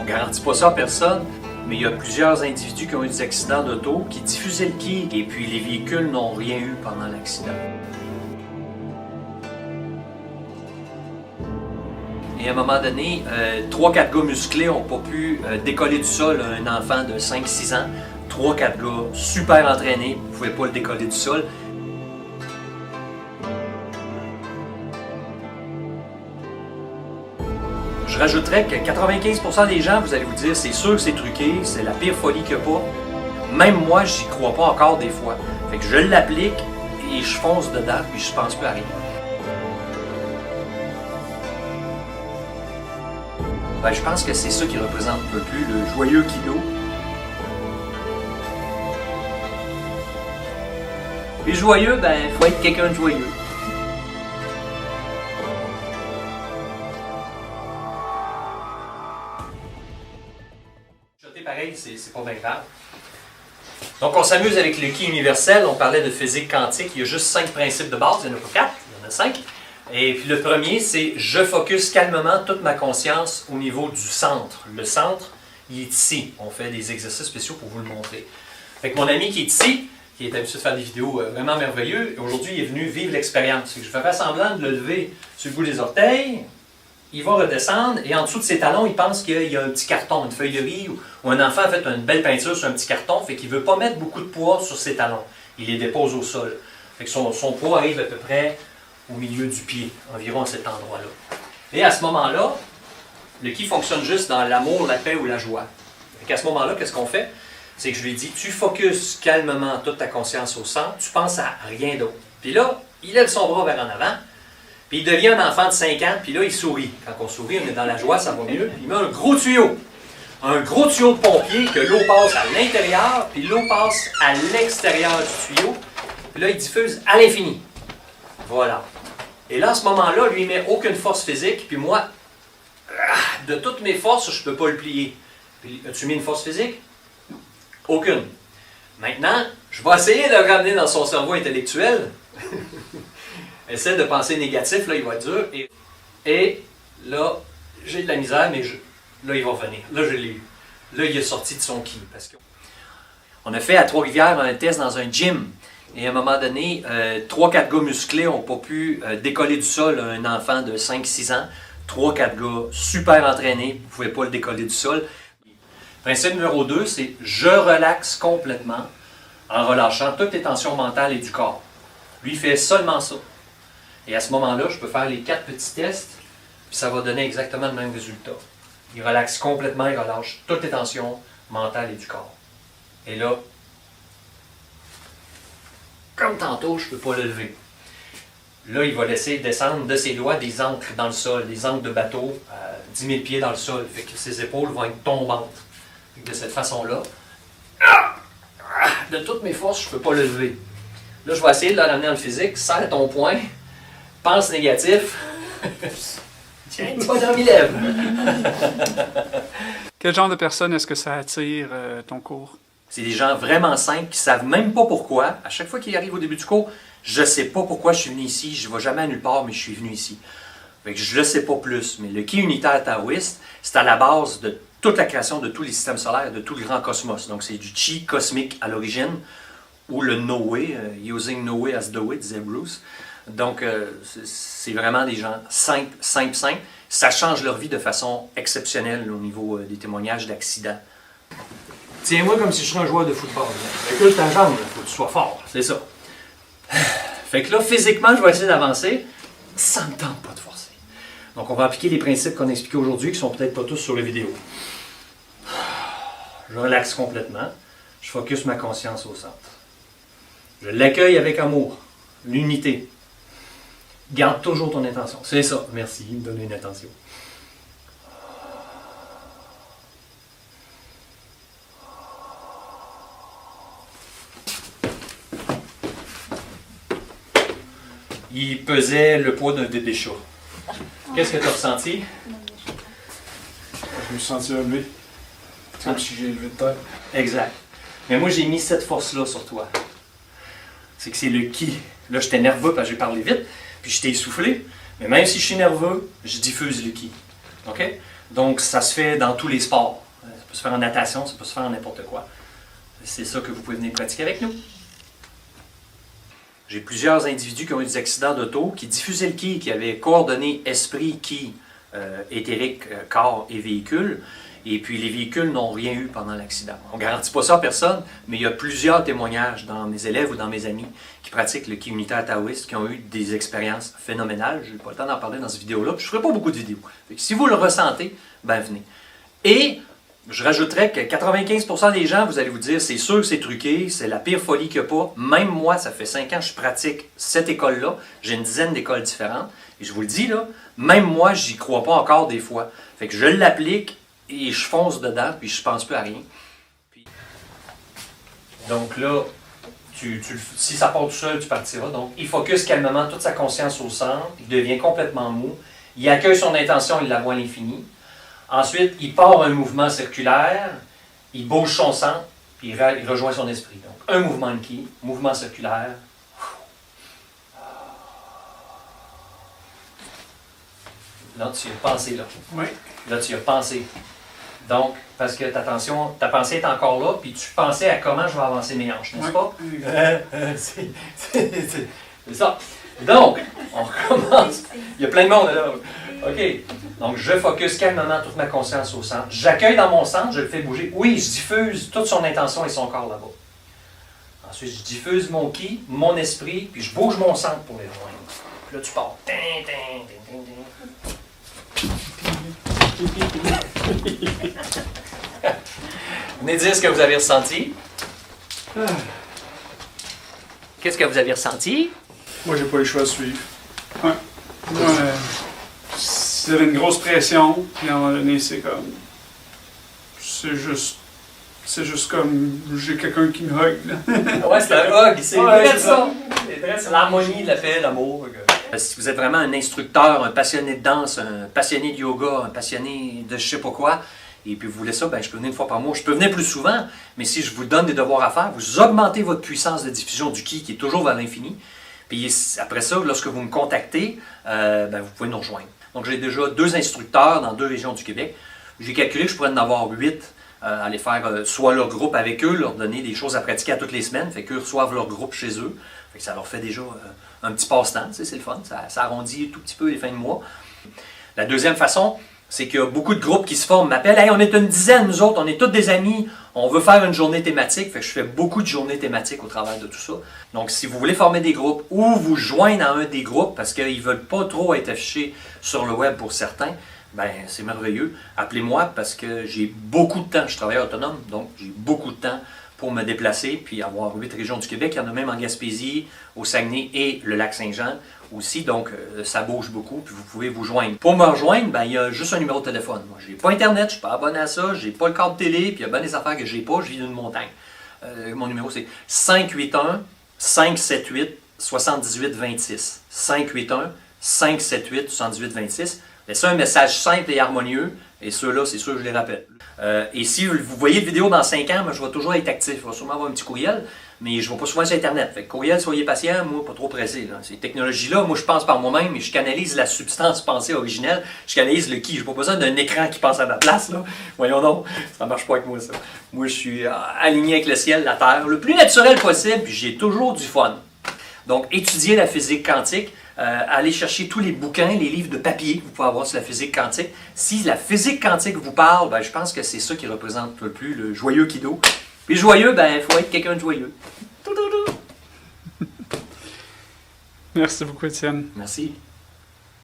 ne garantit pas ça à personne, mais il y a plusieurs individus qui ont eu des accidents d'auto qui diffusaient le ki et puis les véhicules n'ont rien eu pendant l'accident. Et à un moment donné, 3-4 gars musclés n'ont pas pu décoller du sol un enfant de 5-6 ans. 3-4 gars super entraînés ne pouvaient pas le décoller du sol. Je rajouterais que 95% des gens, vous allez vous dire, c'est sûr que c'est truqué, c'est la pire folie qu'il n'y a pas. Même moi, j'y crois pas encore des fois. Fait que je l'applique et je fonce dedans, puis je pense plus à rien. Ben, je pense que c'est ça qui représente un peu plus le joyeux kilo. Et joyeux, ben, il faut être quelqu'un de joyeux. Jeter pareil, c'est pas bien grave. Donc, on s'amuse avec le ki universel. On parlait de physique quantique. Il y a juste 5 principes de base. Il n'y en a pas 4, il y en a 5. Et puis le premier, c'est je focus calmement toute ma conscience au niveau du centre. Le centre, il est ici. On fait des exercices spéciaux pour vous le montrer. Fait que mon ami qui est ici, qui est habitué de faire des vidéos vraiment merveilleuses, aujourd'hui il est venu vivre l'expérience. Je vais faire semblant de le lever sur le bout des orteils. Il va redescendre et en dessous de ses talons, il pense qu'il y a un petit carton, une feuille de riz ou un enfant a fait une belle peinture sur un petit carton, fait qu'il ne veut pas mettre beaucoup de poids sur ses talons. Il les dépose au sol. Fait que son poids arrive à peu près au milieu du pied, environ à cet endroit-là. Et à ce moment-là, le ki fonctionne juste dans l'amour, la paix ou la joie. Et à ce moment-là, qu'est-ce qu'on fait? C'est que je lui dis, tu focuses calmement toute ta conscience au centre, tu penses à rien d'autre. Puis là, il lève son bras vers en avant, puis il devient un enfant de 5 ans, puis là, il sourit. Quand on sourit, on est dans la joie, ça va mieux. Il met un gros tuyau de pompier, que l'eau passe à l'intérieur, puis l'eau passe à l'extérieur du tuyau. Puis là, il diffuse à l'infini. Voilà. Et là, à ce moment-là, lui, il ne met aucune force physique, puis moi, de toutes mes forces, je ne peux pas le plier. Puis, as-tu mis une force physique? Aucune. Maintenant, je vais essayer de le ramener dans son cerveau intellectuel. Essaie de penser négatif, là, il va être dur. Et là, j'ai de la misère, mais là, il va revenir. Là, je l'ai eu. Là, il est sorti de son ki. On a fait à Trois-Rivières un test dans un gym. Et à un moment donné, 3-4 gars musclés n'ont pas pu décoller du sol un enfant de 5-6 ans. 3-4 gars super entraînés ne pouvaient pas le décoller du sol. Principe numéro 2, c'est je relaxe complètement en relâchant toutes les tensions mentales et du corps. Lui, il fait seulement ça. Et à ce moment-là, je peux faire les 4 petits tests, puis ça va donner exactement le même résultat. Il relaxe complètement, il relâche toutes les tensions mentales et du corps. Et là, comme tantôt, je ne peux pas le lever. Là, il va laisser descendre de ses doigts des ancres dans le sol, des ancres de bateau, 10 000 pieds dans le sol. Fait que ses épaules vont être tombantes. De cette façon-là, de toutes mes forces, je ne peux pas le lever. Là, je vais essayer de le ramener dans le physique. Serre ton poing, pense négatif. Tiens, tu vas dormir, lève. Quel genre de personnes est-ce que ça attire ton cours? C'est des gens vraiment simples qui ne savent même pas pourquoi. À chaque fois qu'ils arrivent au début du cours, je ne sais pas pourquoi je suis venu ici. Je ne vais jamais à nulle part, mais je suis venu ici. Fait que je ne le sais pas plus. Mais le ki unitaire taoïste, c'est à la base de toute la création de tous les systèmes solaires, de tout le grand cosmos. Donc, c'est du chi cosmique à l'origine, ou le no way, using no way as the way, disait Bruce. Donc, c'est vraiment des gens simples. Ça change leur vie de façon exceptionnelle au niveau des témoignages d'accidents. Tiens-moi comme si je serais un joueur de football. Recule ta jambe, il faut que tu sois fort. C'est ça. Fait que là, physiquement, je vais essayer d'avancer. Ça ne me tente pas de forcer. Donc, on va appliquer les principes qu'on a expliqués aujourd'hui, qui sont peut-être pas tous sur la vidéo. Je relaxe complètement. Je focus ma conscience au centre. Je l'accueille avec amour. L'unité. Garde toujours ton intention. C'est ça. Merci de me donner une attention. Il pesait le poids d'un bébé chat. Qu'est-ce que tu as ressenti? Je me suis senti élevé. Comme si j'ai élevé de terre. Exact. Mais moi, j'ai mis cette force-là sur toi. C'est que c'est le ki. Là, j'étais nerveux parce que j'ai parlé vite, puis j'étais essoufflé. Mais même si je suis nerveux, je diffuse le ki. OK? Donc, ça se fait dans tous les sports. Ça peut se faire en natation, ça peut se faire en n'importe quoi. C'est ça que vous pouvez venir pratiquer avec nous. J'ai plusieurs individus qui ont eu des accidents d'auto, qui diffusaient le ki, qui avaient coordonné esprit, ki, éthérique, corps et véhicule. Et puis les véhicules n'ont rien eu pendant l'accident. On ne garantit pas ça à personne, mais il y a plusieurs témoignages dans mes élèves ou dans mes amis qui pratiquent le ki unitaire taoïste, qui ont eu des expériences phénoménales. Je n'ai pas le temps d'en parler dans cette vidéo-là, puis je ne ferai pas beaucoup de vidéos. Si vous le ressentez, ben venez. Et je rajouterais que 95% des gens, vous allez vous dire, c'est sûr que c'est truqué, c'est la pire folie qu'il n'y a pas. Même moi, ça fait 5 ans que je pratique cette école-là. J'ai une dizaine d'écoles différentes. Et je vous le dis, là, même moi, j'y crois pas encore des fois. Fait que je l'applique et je fonce dedans, puis je pense plus à rien. Donc là, si ça part tout seul, tu partiras. Donc, il focus calmement toute sa conscience au centre. Il devient complètement mou. Il accueille son intention, il la voit à l'infini. Ensuite, il part un mouvement circulaire, il bouge son centre, puis il rejoint son esprit. Donc, un mouvement de ki, mouvement circulaire. Là, tu y as pensé, là. Oui. Là, tu y as pensé. Donc, parce que ta pensée est encore là, puis tu pensais à comment je vais avancer mes hanches, n'est-ce pas? C'est ça. Donc, on recommence. Il y a plein de monde là. OK. Donc, je focus calmement toute ma conscience au centre. J'accueille dans mon centre, je le fais bouger. Oui, je diffuse toute son intention et son corps là-bas. Ensuite, je diffuse mon ki, mon esprit, puis je bouge mon centre pour les rejoindre. Puis là, tu pars. Venez dire ce que vous avez ressenti. Qu'est-ce que vous avez ressenti? Moi, j'ai pas eu le choix de suivre. Ouais. Moi, c'était une grosse pression, puis à un moment donné, c'est comme. C'est juste comme. J'ai quelqu'un qui me hug, là. Ouais, c'est un hug, c'est Ouais, vrai c'est ça. C'est l'harmonie, la paix, l'amour. Si vous êtes vraiment un instructeur, un passionné de danse, un passionné de yoga, un passionné de je sais pas quoi, et puis vous voulez ça, ben je peux venir une fois par mois. Je peux venir plus souvent, mais si je vous donne des devoirs à faire, vous augmentez votre puissance de diffusion du ki qui est toujours vers l'infini. Puis après ça, lorsque vous me contactez, ben vous pouvez nous rejoindre. Donc j'ai déjà 2 instructeurs dans 2 régions du Québec. J'ai calculé que je pourrais en avoir 8. Aller faire soit leur groupe avec eux, leur donner des choses à pratiquer à toutes les semaines, fait qu'eux reçoivent leur groupe chez eux. Fait que ça leur fait déjà un petit passe-temps, tu sais, c'est le fun, ça arrondit tout petit peu les fins de mois. La deuxième façon, c'est qu'il y a beaucoup de groupes qui se forment, m'appellent, hey, on est une dizaine, nous autres, on est tous des amis, on veut faire une journée thématique, fait que je fais beaucoup de journées thématiques au travers de tout ça. Donc si vous voulez former des groupes ou vous joindre à un des groupes, parce qu'ils ne veulent pas trop être affichés sur le web pour certains, ben c'est merveilleux. Appelez-moi parce que j'ai beaucoup de temps. Je travaille autonome, donc j'ai beaucoup de temps pour me déplacer puis avoir 8 régions du Québec. Il y en a même en Gaspésie, au Saguenay et le Lac-Saint-Jean aussi. Donc ça bouge beaucoup puis vous pouvez vous joindre. Pour me rejoindre, ben, il y a juste un numéro de téléphone. Moi, j'ai pas Internet, je ne suis pas abonné à ça, j'ai pas le câble télé, puis il y a bien des affaires que j'ai pas. Je vis d'une montagne. Mon numéro c'est 581 578 7826. 581 578 7826. Laissez un message simple et harmonieux, et ceux-là, c'est sûr que je les rappelle. Et si vous voyez la vidéo dans 5 ans, moi, je vais toujours être actif. Je vais sûrement avoir un petit courriel, mais je ne vais pas souvent sur Internet. Fait que courriel, soyez patient, moi, pas trop pressé. Là. Ces technologies-là, moi, je pense par moi-même, et je canalise la substance pensée originelle. Je canalise le ki. Je n'ai pas besoin d'un écran qui passe à ma place. Là. Voyons donc, ça ne marche pas avec moi, ça. Moi, je suis aligné avec le ciel, la terre, le plus naturel possible, puis j'ai toujours du fun. Donc, étudier la physique quantique, aller chercher tous les bouquins, les livres de papier que vous pouvez avoir sur la physique quantique. Si la physique quantique vous parle, ben, je pense que c'est ça qui représente le plus le joyeux Kido. Puis joyeux, ben, il faut être quelqu'un de joyeux. Merci beaucoup, Étienne. Merci.